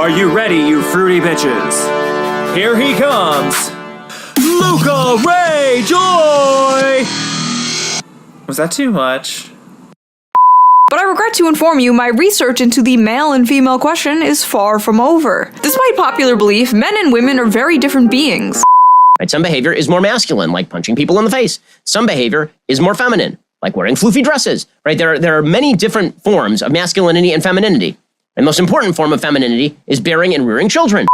Are you ready, you fruity bitches? Here he comes, Luka Ray Joy! Was that too much? But I regret to inform you, my research into the male and female question is far from over. Despite popular belief, men and women are very different beings. Right? Some behavior is more masculine, like punching people in the face. Some behavior is more feminine, like wearing floofy dresses. Right? There are many different forms of masculinity and femininity. The most important form of femininity is bearing and rearing children.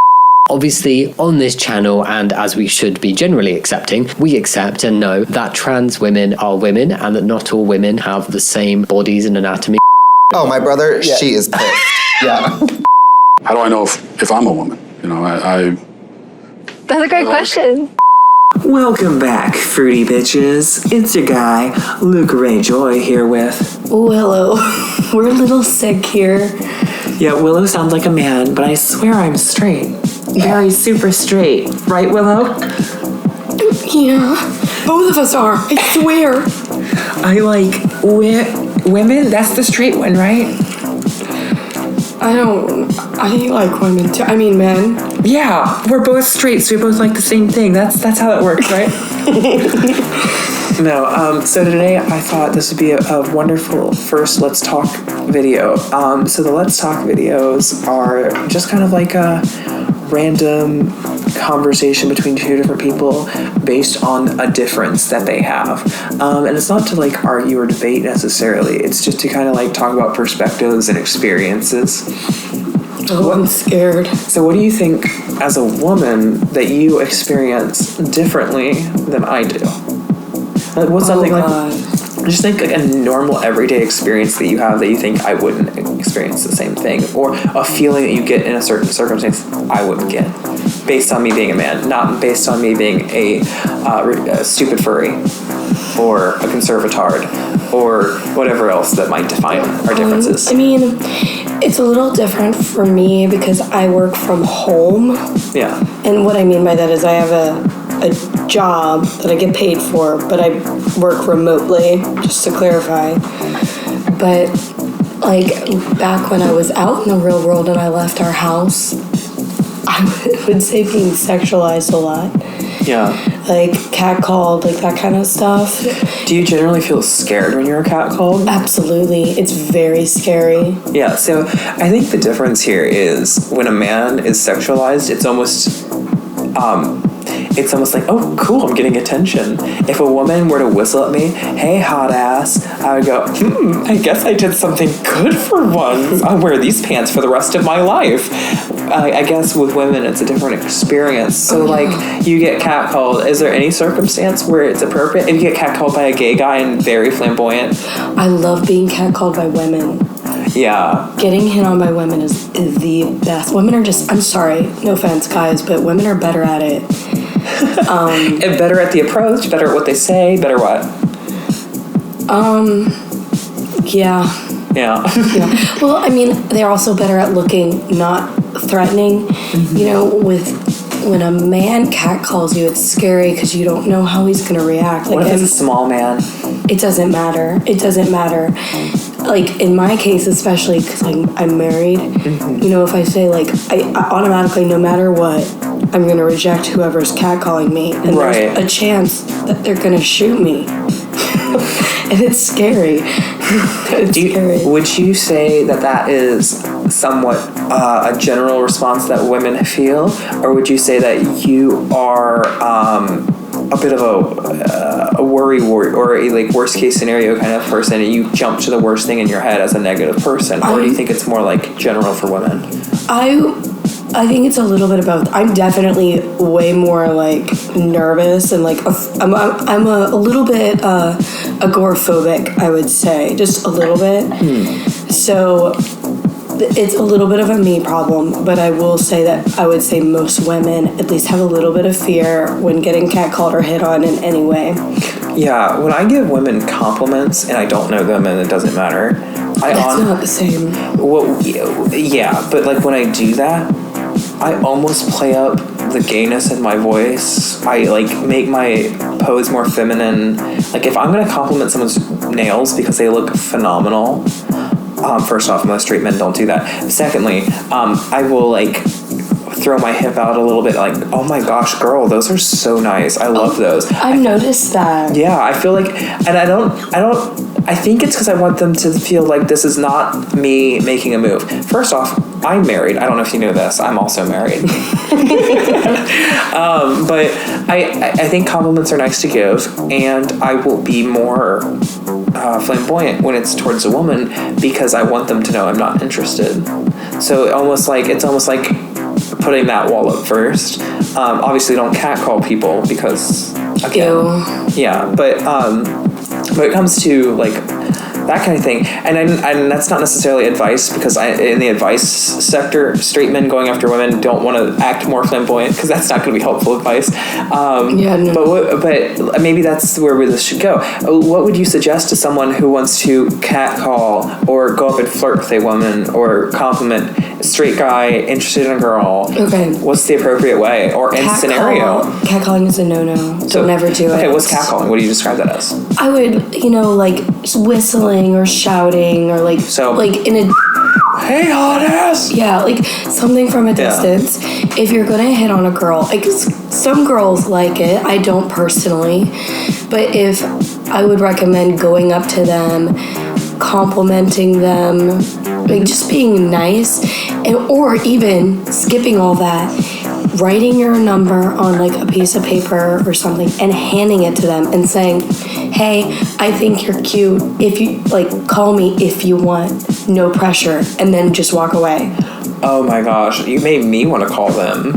Obviously, on this channel, and as we should be generally accepting, we accept and know that trans women are women and that not all women have the same bodies and anatomy. Oh, my brother, she is pissed. Yeah. How do I know if I'm a woman? You know, That's a great question. Welcome back, fruity bitches. It's your guy, Luka Ray Joy, here with Willow. We're a little sick here. Yeah, Willow sounds like a man, but I swear I'm straight. Very super straight. Right, Willow? Yeah. Both of us are. I swear. I like women? That's the straight one, right? I like women too. I mean, men. Yeah, we're both straight, so we both like the same thing. That's how it works, right? No, so today I thought this would be a wonderful first Let's Talk video. So the Let's Talk videos are just kind of like a random conversation between two different people based on a difference that they have. And it's not to like argue or debate necessarily. It's just to kind of like talk about perspectives and experiences. Oh, I'm scared. So what do you think as a woman that you experience differently than I do? Like what's something like just think like a normal everyday experience that you have that you think I wouldn't experience the same thing, or a feeling that you get in a certain circumstance I wouldn't get, based on me being a man, not based on me being a stupid furry or a conservatard or whatever else that might define our differences. I mean, it's a little different for me because I work from home. Yeah. And what I mean by that is I have a job that I get paid for, but I work remotely, just to clarify. But like back when I was out in the real world and I left our house, I would say being sexualized a lot. Yeah. Like catcalled, like that kind of stuff. Do you generally feel scared when you're catcalled? Absolutely. It's very scary. Yeah, so I think the difference here is when a man is sexualized, it's almost like, oh, cool, I'm getting attention. If a woman were to whistle at me, hey, hot ass, I would go, I guess I did something good for once. I'll wear these pants for the rest of my life. I guess with women, it's a different experience. So, like, you get catcalled. Is there any circumstance where it's appropriate? If you get catcalled by a gay guy and very flamboyant? I love being catcalled by women. Yeah. Getting hit on by women is the best. Women are just, I'm sorry, no offense, guys, but women are better at it. And better at the approach, better at what they say, better what? Yeah. Yeah. Yeah. Well, I mean, they're also better at looking not threatening. Mm-hmm. You know, when a man catcalls you, it's scary because you don't know how he's going to react. Like, what if it's a small man? It doesn't matter. It doesn't matter. Like, in my case, especially because I'm married, you know, if I say, like, I automatically, no matter what, I'm going to reject whoever's catcalling me. And there's a chance that they're going to shoot me. And it's scary. Scary. Would you say that is somewhat a general response that women feel? Or would you say that you are a bit of a worry or a like worst case scenario kind of person, and you jump to the worst thing in your head as a negative person? Or do you think it's more like general for women? I think it's a little bit of both. I'm definitely way more like nervous and like I'm a little bit agoraphobic, I would say, just a little bit. So it's a little bit of a me problem, but I will say that I would say most women at least have a little bit of fear when getting catcalled or hit on in any way. Yeah, when I give women compliments and I don't know them and it doesn't matter, That's not the same. Well, yeah, but like when I do that, I almost play up the gayness in my voice. I like make my pose more feminine. Like if I'm gonna compliment someone's nails because they look phenomenal, First off, most straight men don't do that. Secondly, I will like throw my hip out a little bit, like, oh my gosh, girl, those are so nice. I love those. I've noticed that. Yeah, I feel like, and I think it's because I want them to feel like this is not me making a move. First off, I'm married. I don't know if you know this. I'm also married. But I think compliments are nice to give, and I will be more flamboyant when it's towards a woman because I want them to know I'm not interested. So it's almost like putting that wall up first. Obviously, don't catcall people because again, yeah. But when it comes to like that kind of thing, and that's not necessarily advice because in the advice sector, straight men going after women don't want to act more flamboyant because that's not going to be helpful advice. But maybe that's where this should go. What would you suggest to someone who wants to catcall or go up and flirt with a woman or compliment a straight guy interested in a girl? Okay. What's the appropriate way or in scenario? Catcalling is a no-no. Don't ever do it. Okay, what's catcalling? What do you describe that as? I would, like whistling or shouting or like in a hey hot ass. Yeah, like something from a distance. If you're gonna hit on a girl, like some girls like it. I don't personally, but if I would recommend going up to them, complimenting them, like just being nice, or even skipping all that, writing your number on like a piece of paper or something and handing it to them and saying, hey, I think you're cute. If you call me if you want, no pressure, and then just walk away. Oh my gosh, you made me want to call them.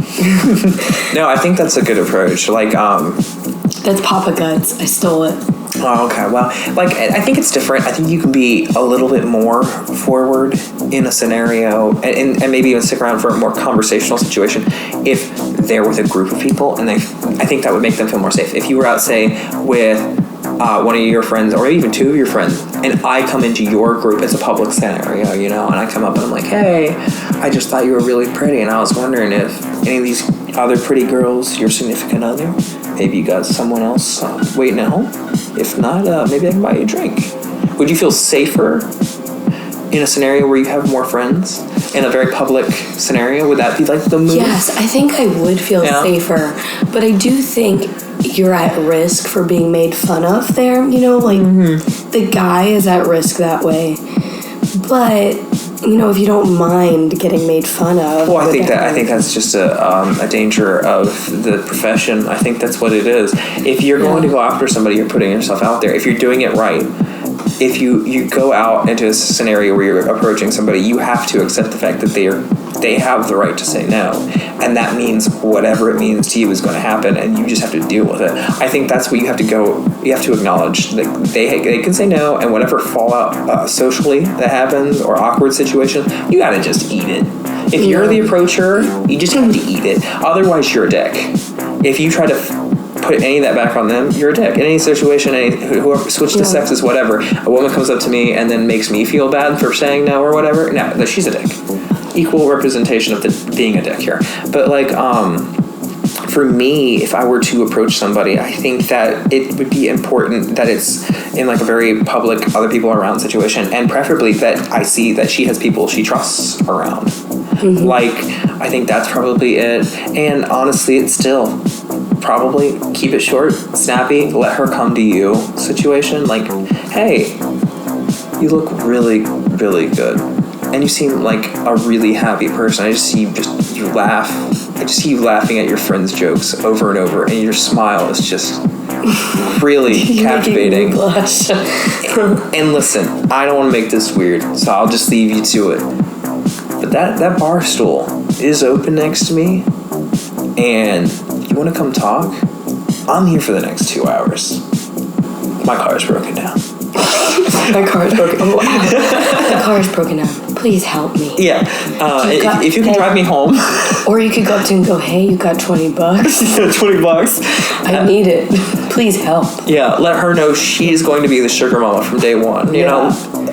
No, I think that's a good approach. That's Papa Guts. I stole it. Oh, okay. Well, I think it's different. I think you can be a little bit more forward in a scenario and maybe even stick around for a more conversational situation if they're with a group of people, and I think that would make them feel more safe. If you were out, say, with one of your friends or even two of your friends, and I come into your group, it's a public scenario, and I come up and I'm like, hey, I just thought you were really pretty, and I was wondering if any of these other pretty girls, your significant other, maybe you got someone else waiting at home. If not, maybe I can buy you a drink. Would you feel safer in a scenario where you have more friends? In a very public scenario, would that be like the move? Yes, I think I would feel safer, but I do think you're at risk for being made fun of there. The guy is at risk that way, but if you don't mind getting made fun of. Well, I think that's just a danger of the profession. I think that's what it is. If you're going to go after somebody, you're putting yourself out there. If you're doing it right, if you go out into a scenario where you're approaching somebody, you have to accept the fact that they have the right to say no, and that means whatever it means to you is going to happen, and you just have to deal with it. I think that's what you have to go. You have to acknowledge that they can say no, and whatever fallout socially that happens or awkward situation, you got to just eat it. If you're the approacher, you just have to eat it. Otherwise, you're a dick. If you try to put any of that back on them, you're a dick. In any situation, whoever switch to sexes, whatever, a woman comes up to me and then makes me feel bad for saying no or whatever, no, she's a dick. Equal representation of being a dick here. But for me, if I were to approach somebody, I think that it would be important that it's in a very public, other people around situation, and preferably that I see that she has people she trusts around. Mm-hmm. I think that's probably it. And honestly, it's still probably keep it short, snappy, let her come to you situation. Hey, you look really, really good. And you seem like a really happy person. I just see you laugh. I just see you laughing at your friends' jokes over and over, and your smile is just really captivating. And listen, I don't want to make this weird, so I'll just leave you to it. But that bar stool is open next to me, and you want to come talk? I'm here for the next 2 hours. My car's broken down. My car's broken. Oh, wow. My car's broken down. Please help me. Yeah. If you can drive me home. Or you could go up to him and go, hey, you got $20. $20. I need it. Please help. Yeah, let her know she's going to be the sugar mama from day one. You know,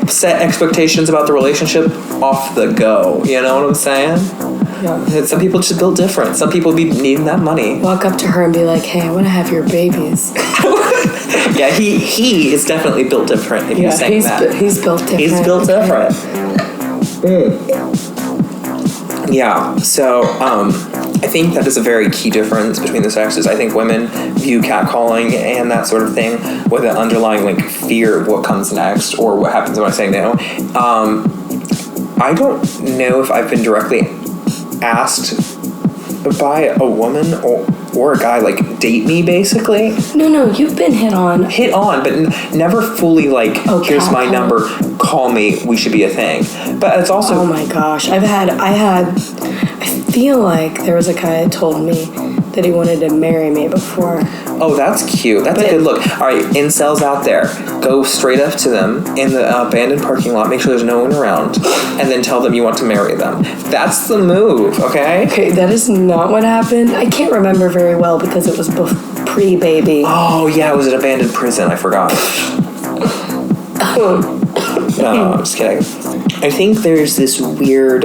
set expectations about the relationship off the go. You know what I'm saying? Yeah. Some people just built different. Some people be needing that money. Walk up to her and be like, hey, I want to have your babies. Yeah, he is definitely built different. If you're saying that, he's built different. he's built different. Yeah. So I think that is a very key difference between the sexes. I think women view catcalling and that sort of thing with an underlying like fear of what comes next or what happens when I say no. I don't know if I've been directly asked by a woman or a guy like date me basically. No, you've been hit on, but never fully like here's my number, call me, we should be a thing. But it's also, oh my gosh, I feel like there was a guy that told me that he wanted to marry me before. Oh, that's cute. That's a good look. All right, incels out there, go straight up to them in the abandoned parking lot, make sure there's no one around, and then tell them you want to marry them. That's the move, okay? Okay, that is not what happened. I can't remember very well because it was pre-baby. Oh, yeah, it was an abandoned prison. I forgot. No, I'm just kidding. I think there's this weird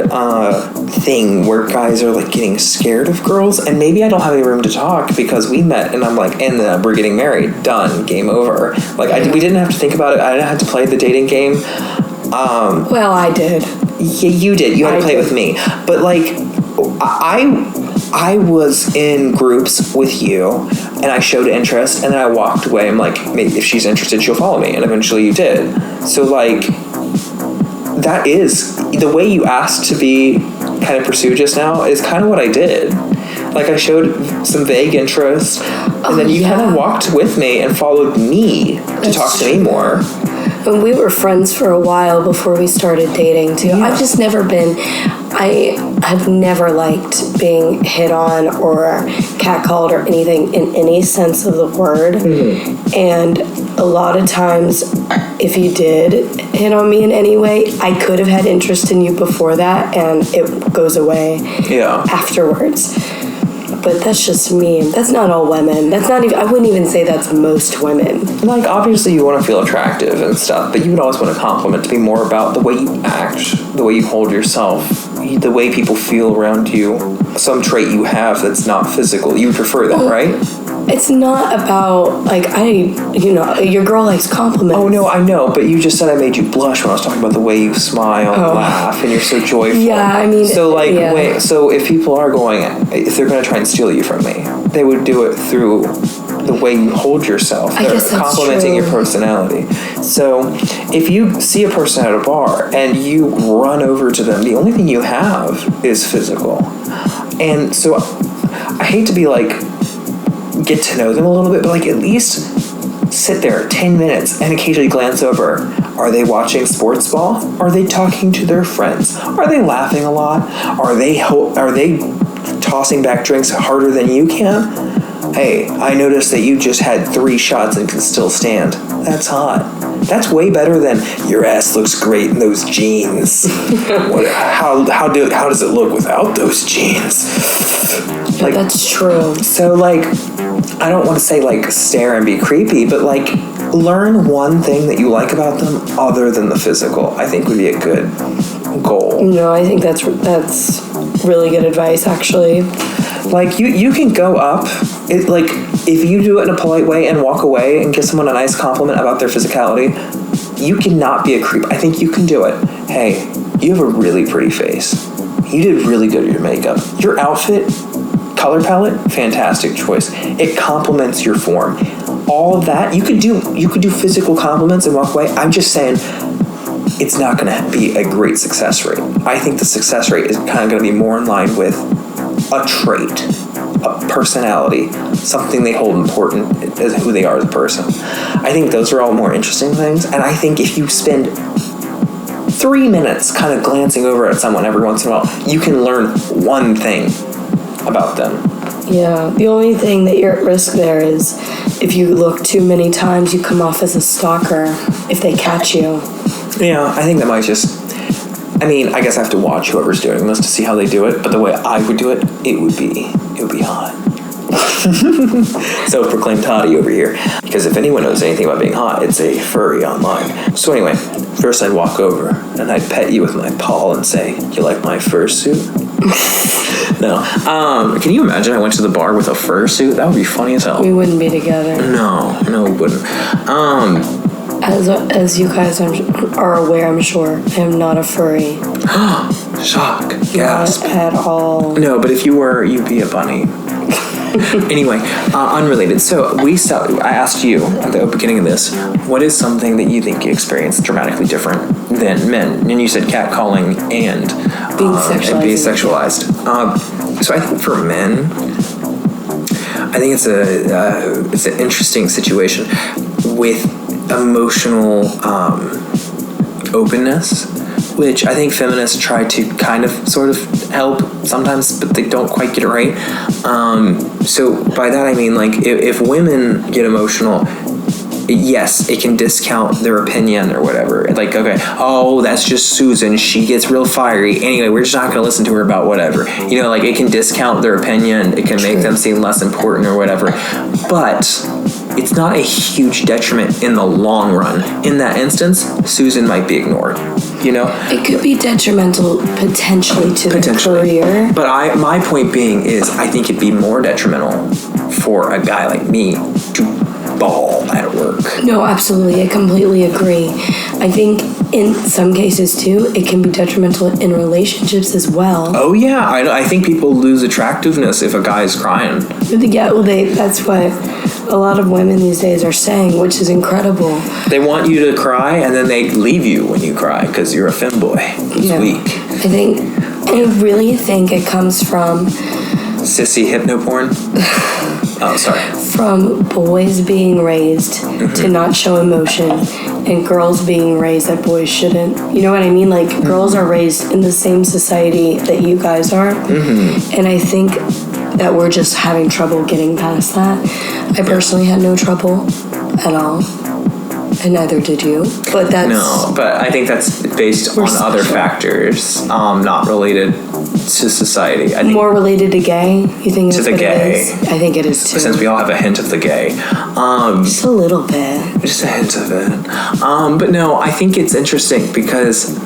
thing where guys are like getting scared of girls, and maybe I don't have any room to talk because we met and I'm like, and we're getting married, done, game over. Like we didn't have to think about it. I didn't have to play the dating game. Well, I did. Yeah, you did. You had to play with me, but like I was in groups with you and I showed interest and then I walked away. I'm like, maybe if she's interested, she'll follow me. And eventually you did. So like, that is, the way you asked to be kind of pursued just now is kind of what I did. Like I showed some vague interest and then you kind of walked with me and followed me to talk to me more. And we were friends for a while before we started dating too. Yeah. I've just never been, I've never liked being hit on or catcalled or anything in any sense of the word. Mm-hmm. And a lot of times, if you did hit on me in any way, I could have had interest in you before that and it goes away afterwards. But that's just me. That's not all women. That's not even, I wouldn't even say that's most women. Like, obviously you want to feel attractive and stuff, but you would always want a compliment to be more about the way you act, the way you hold yourself, the way people feel around you, some trait you have that's not physical. You would prefer that, right? It's not about, like, your girl likes compliments. Oh, no, I know, but you just said I made you blush when I was talking about the way you smile and laugh, and you're so joyful. Yeah, I mean... So, like, wait, so if people are if they're going to try and steal you from me, they would do it through the way you hold yourself. They're complimenting your personality. So, if you see a person at a bar and you run over to them, the only thing you have is physical. And so, I hate to be like... get to know them a little bit, but like at least sit there 10 minutes and occasionally glance over. Are they watching sports ball? Are they talking to their friends? Are they laughing a lot? Are they tossing back drinks harder than you can? Hey, I noticed that you just had 3 shots and can still stand. That's hot. That's way better than your ass looks great in those jeans. How does it look without those jeans? Like, that's true. So like, I don't want to say like stare and be creepy, but like learn one thing that you like about them other than the physical. I think would be a good goal. No, I think that's really good advice, actually. Like you can go up. Like if you do it in a polite way and walk away and give someone a nice compliment about their physicality, you cannot be a creep. I think you can do it. Hey, you have a really pretty face. You did really good with your makeup. Your outfit, color palette, fantastic choice. It complements your form. All of that, you could do physical compliments and walk away. I'm just saying it's not going to be a great success rate. I think the success rate is kind of going to be more in line with a trait, a personality, something they hold important as who they are as a person. I think those are all more interesting things. And I think if you spend 3 minutes kind of glancing over at someone every once in a while, you can learn one thing about them. Yeah, the only thing that you're at risk there is if you look too many times, you come off as a stalker if they catch you. Yeah, I think that might just... I mean, I guess I have to watch whoever's doing this to see how they do it, but the way I would do it, it would be hot. Self-proclaimed hottie over here. Because if anyone knows anything about being hot, it's a furry online. So anyway, first I'd walk over and I'd pet you with my paw and say, "You like my fursuit?" No. Can you imagine I went to the bar with a fursuit? That would be funny as hell. We wouldn't be together. No, we wouldn't. As you guys are aware, I'm sure, I am not a furry. Shock. Not Gasp. at all. No, but if you were, you'd be a bunny. Anyway, unrelated. So I asked you at the beginning of this, what is something that you think you experience dramatically different than men? And you said catcalling and being sexualized. So I think for men, I think it's an interesting situation with emotional openness, which I think feminists try to kind of sort of help sometimes, but they don't quite get it right. So by that I mean, like, if women get emotional, yes, it can discount their opinion or whatever. Like, okay, oh, that's just Susan, she gets real fiery. Anyway, we're just not going to listen to her about whatever. You know, like, it can discount their opinion. It can make them seem less important or whatever. But it's not a huge detriment in the long run. In that instance, Susan might be ignored. You know? It could be detrimental potentially to their career. But my point being is, I think it'd be more detrimental for a guy like me to ball at work. No, absolutely. I completely agree. I think in some cases too, it can be detrimental in relationships as well. Oh yeah, I think people lose attractiveness if a guy is crying. Yeah, well, that's what a lot of women these days are saying, which is incredible. They want you to cry, and then they leave you when you cry because you're a femboy who's weak. I really think it comes from sissy hypnoporn. Oh, sorry. From boys being raised to not show emotion, and girls being raised that boys shouldn't. You know what I mean? Like, girls are raised in the same society that you guys are, and I think that we're just having trouble getting past that. I personally had no trouble at all, and neither did you. But I think that's based on other factors, not related to society. I think more related to gay. You think to that's the what gay? It is? I think it is too. Since we all have a hint of the gay, just a little bit, just a hint of it. But no, I think it's interesting because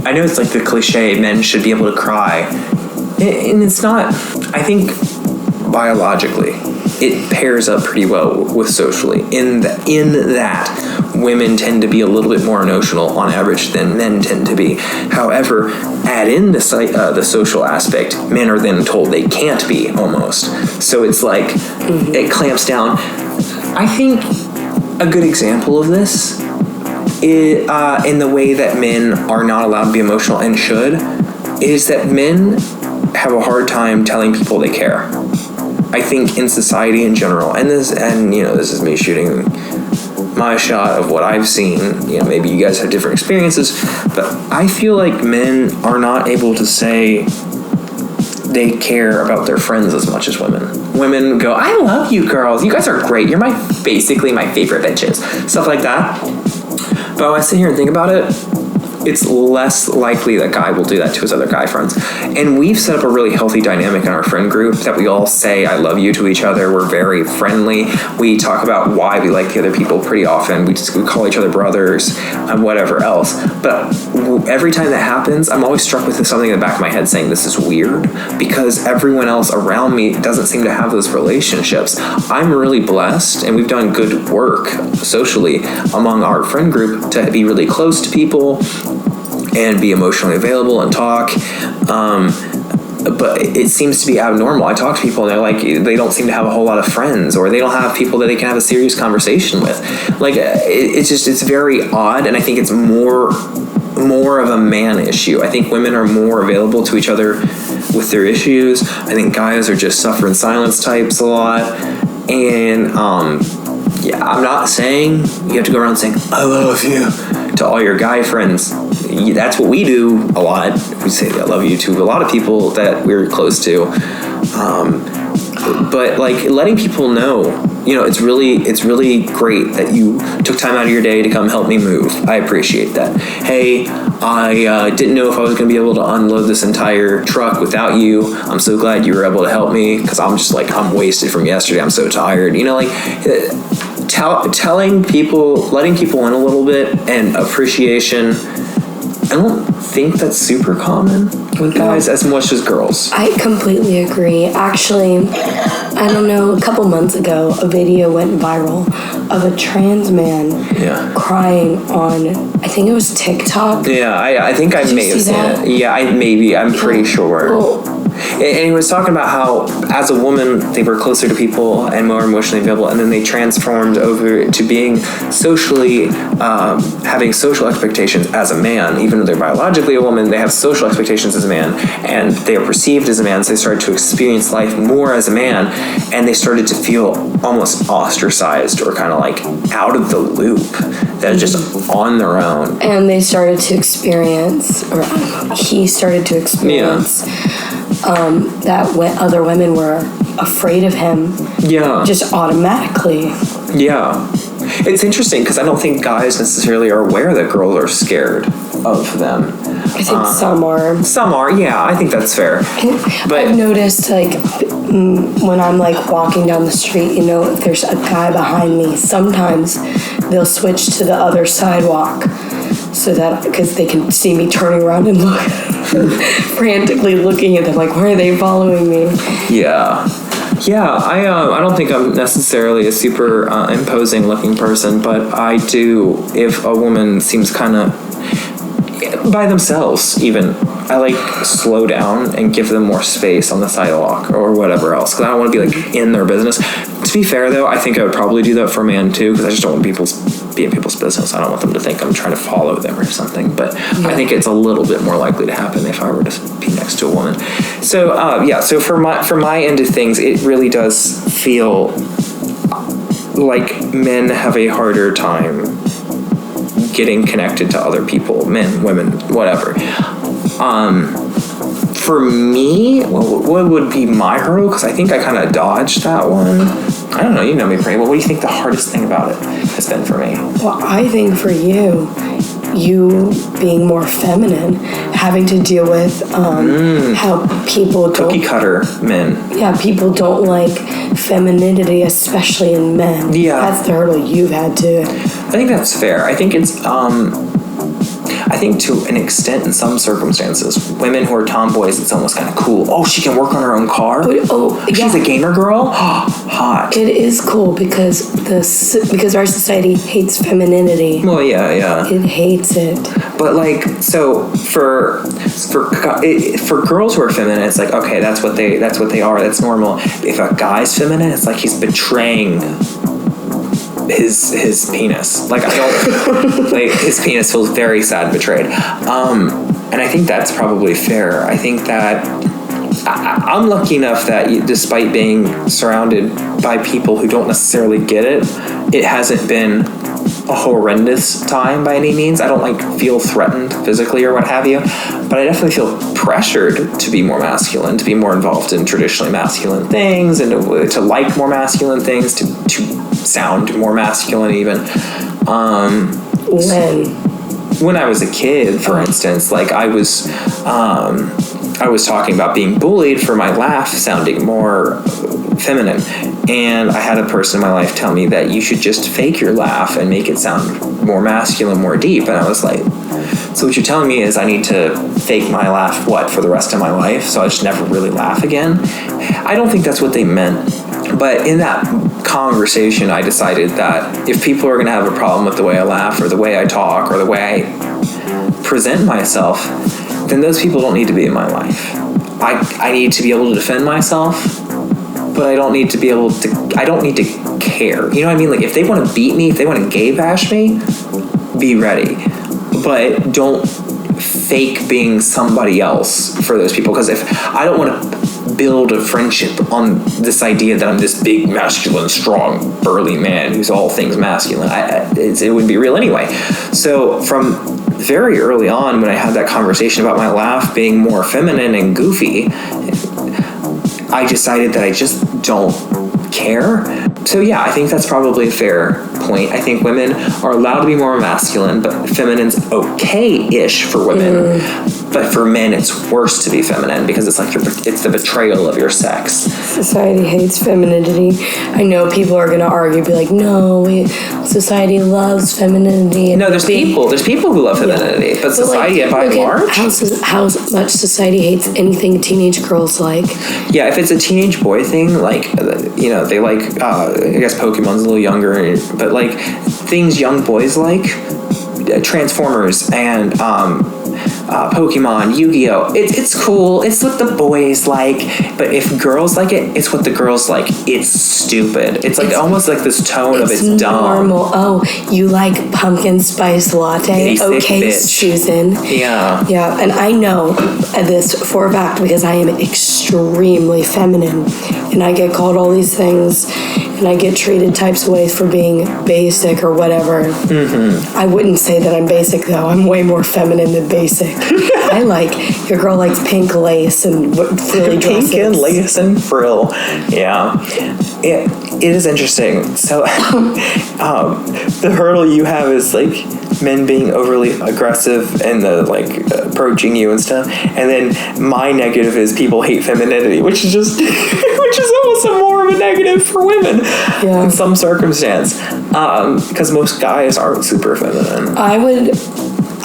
I know it's like the cliche, men should be able to cry, and it's not. I think biologically, it pairs up pretty well with socially. In that, women tend to be a little bit more emotional on average than men tend to be. However, add in the social aspect, men are then told they can't be almost. So it's like it clamps down. I think a good example of this is, in the way that men are not allowed to be emotional and should, is that men have a hard time telling people they care. I think in society in general, this is me shooting my shot of what I've seen. You know, maybe you guys have different experiences, but I feel like men are not able to say they care about their friends as much as women. Women go, I love you girls, you guys are great, you're basically my favorite bitches, stuff like that. But when I sit here and think about it, it's less likely that guy will do that to his other guy friends. And we've set up a really healthy dynamic in our friend group that we all say I love you to each other. We're very friendly. We talk about why we like the other people pretty often. We call each other brothers and whatever else. But every time that happens, I'm always struck with something in the back of my head saying this is weird, because everyone else around me doesn't seem to have those relationships. I'm really blessed, and we've done good work socially among our friend group to be really close to people and be emotionally available and talk. But it seems to be abnormal. I talk to people and they're like, they don't seem to have a whole lot of friends, or they don't have people that they can have a serious conversation with. Like, it's very odd, and I think it's more of a man issue. I think women are more available to each other with their issues. I think guys are just suffer in silence types a lot. And I'm not saying you have to go around saying, I love you to all your guy friends. That's what we do a lot. We say I love you to a lot of people that we're close to. But like letting people know, it's really great that you took time out of your day to come help me move. I appreciate that. Hey, I didn't know if I was going to be able to unload this entire truck without you. I'm so glad you were able to help me, because I'm just like, I'm wasted from yesterday. I'm so tired. Telling people, letting people in a little bit, and appreciation I don't think that's super common with guys as much as girls. I completely agree. Actually, I don't know, a couple months ago, a video went viral of a trans man crying on, I think it was TikTok. Yeah, I think I may have seen it. Yeah, I'm pretty sure. Well, and he was talking about how, as a woman, they were closer to people and more emotionally available, and then they transformed over to being socially, having social expectations as a man. Even though they're biologically a woman, they have social expectations as a man, and they are perceived as a man, so they started to experience life more as a man, and they started to feel almost ostracized or kind of like out of the loop. They're just on their own. And they started to experience, or he started to experience, that when other women were afraid of him. Yeah. Just automatically. Yeah. It's interesting because I don't think guys necessarily are aware that girls are scared of them. I think some are. Some are, yeah. I think that's fair. But I've noticed, like, when I'm, like, walking down the street, you know, if there's a guy behind me, sometimes they'll switch to the other sidewalk so that, because they can see me turning around and look, frantically looking at them, like, why are they following me? Yeah. Yeah, I don't think I'm necessarily a super imposing looking person, but I do, if a woman seems kind of by themselves even, I like slow down and give them more space on the sidewalk or whatever else, because I don't want to be like in their business. To be fair though, I think I would probably do that for a man too, because I just don't want people be in people's business. I don't want them to think I'm trying to follow them or something, but I think it's a little bit more likely to happen if I were to be next to a woman. So so for my end of things, it really does feel like men have a harder time getting connected to other people, men, women, whatever. For me, what would be my hurdle? Because I think I kind of dodged that one. I don't know, you know me pretty well. What do you think the hardest thing about it has been for me? Well, I think for you being more feminine, having to deal with how people don't... Cookie cutter men. Yeah, people don't like femininity, especially in men. Yeah. That's the hurdle you've had to... I think that's fair. I think it's... I think to an extent, in some circumstances, women who are tomboys, it's almost kind of cool. Oh, she can work on her own car? She's a gamer girl? Hot. It is cool because our society hates femininity. Well, yeah. It hates it. But like, so for girls who are feminine, it's like, okay, that's what they are. That's normal. If a guy's feminine, it's like he's betraying his penis. Like, I don't like, his penis feels very sad, betrayed. And I think that's probably fair. I think that I'm lucky enough that despite being surrounded by people who don't necessarily get it, it hasn't been a horrendous time by any means. I don't like feel threatened physically or what have you, but I definitely feel pressured to be more masculine, to be more involved in traditionally masculine things, and to like more masculine things, to sound more masculine even. When I was a kid, for instance, like I was talking about being bullied for my laugh sounding more feminine, and I had a person in my life tell me that you should just fake your laugh and make it sound more masculine, more deep. And I was like, so what you're telling me is I need to fake my laugh for the rest of my life, so I just never really laugh again? I don't think that's what they meant. But in that conversation, I decided that if people are going to have a problem with the way I laugh or the way I talk or the way I present myself, then those people don't need to be in my life. I need to be able to defend myself, but I don't need to care. You know what I mean? Like, if they want to beat me, if they want to gay bash me, be ready. But don't fake being somebody else for those people. Because if I don't want to build a friendship on this idea that I'm this big, masculine, strong, burly man who's all things masculine, it wouldn't be real anyway. So from very early on, when I had that conversation about my laugh being more feminine and goofy, I decided that I just don't care. So yeah, I think that's probably a fair point. I think women are allowed to be more masculine, but feminine's okay-ish for women. but for men it's worse to be feminine because it's like it's the betrayal of your sex. Society hates femininity. I know people are going to argue, be like, no, society loves femininity. No, there's people who love femininity, but society, by and large, how much society hates anything teenage girls like. Yeah, if it's a teenage boy thing, like, you know, they like, I guess Pokemon's a little younger, but like things young boys like, Transformers and Pokemon, Yu-Gi-Oh! It's cool. It's what the boys like. But if girls like it, it's what the girls like. It's stupid. It's like almost like this tone of it's dumb. Normal. Oh, you like pumpkin spice latte? Basic okay, bitch. Susan. Yeah. Yeah, and I know this for a fact because I am extremely feminine, and I get called all these things, and I get treated types of ways for being basic or whatever. Mm-hmm. I wouldn't say that I'm basic though. I'm way more feminine than basic. I like, your girl likes pink lace and frilly dresses. Pink and lace and frill. Yeah. It is interesting. So the hurdle you have is like men being overly aggressive and like approaching you and stuff. And then my negative is people hate femininity, which is just which is almost more of a negative for women in some circumstance. Because most guys aren't super feminine.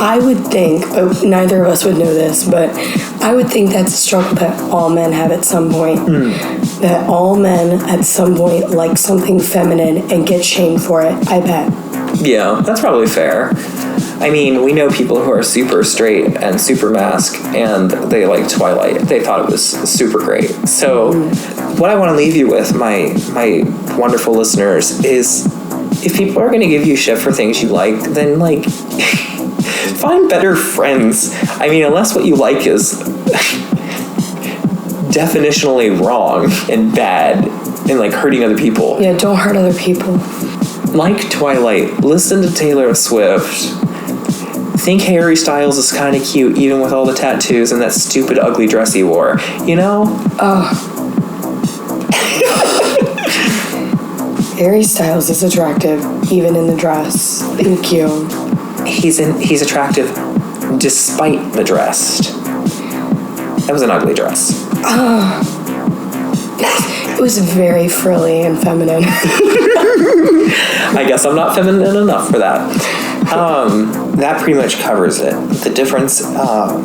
I would think, but neither of us would know this, but I would think that's a struggle that all men have at some point. That all men at some point like something feminine and get shamed for it, I bet. Yeah, that's probably fair. I mean, we know people who are super straight and super masc, and they like Twilight. They thought it was super great. So what I want to leave you with, my wonderful listeners, is if people are going to give you shit for things you like, then like find better friends. I mean, unless what you like is definitionally wrong and bad and like hurting other people. Yeah, don't hurt other people. Like Twilight, listen to Taylor Swift. Think Harry Styles is kind of cute even with all the tattoos and that stupid ugly dress he wore. You know? Harry Styles is attractive, even in the dress. Thank you. He's attractive despite the dress. That was an ugly dress. It was very frilly and feminine. I guess I'm not feminine enough for that. That pretty much covers it. The difference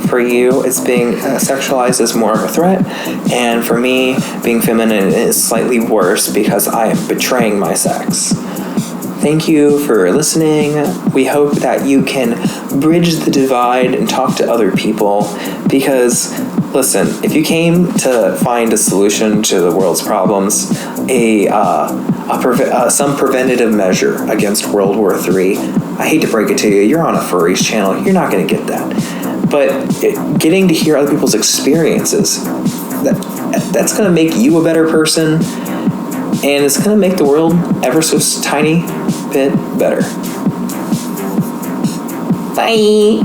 for you is being sexualized is more of a threat, and for me, being feminine is slightly worse because I am betraying my sex. Thank you for listening. We hope that you can bridge the divide and talk to other people because, listen, if you came to find a solution to the world's problems, some preventative measure against World War III, I hate to break it to you, you're on a furries channel, you're not going to get that. But getting to hear other people's experiences, that's going to make you a better person, and it's going to make the world ever so tiny bit better. Bye.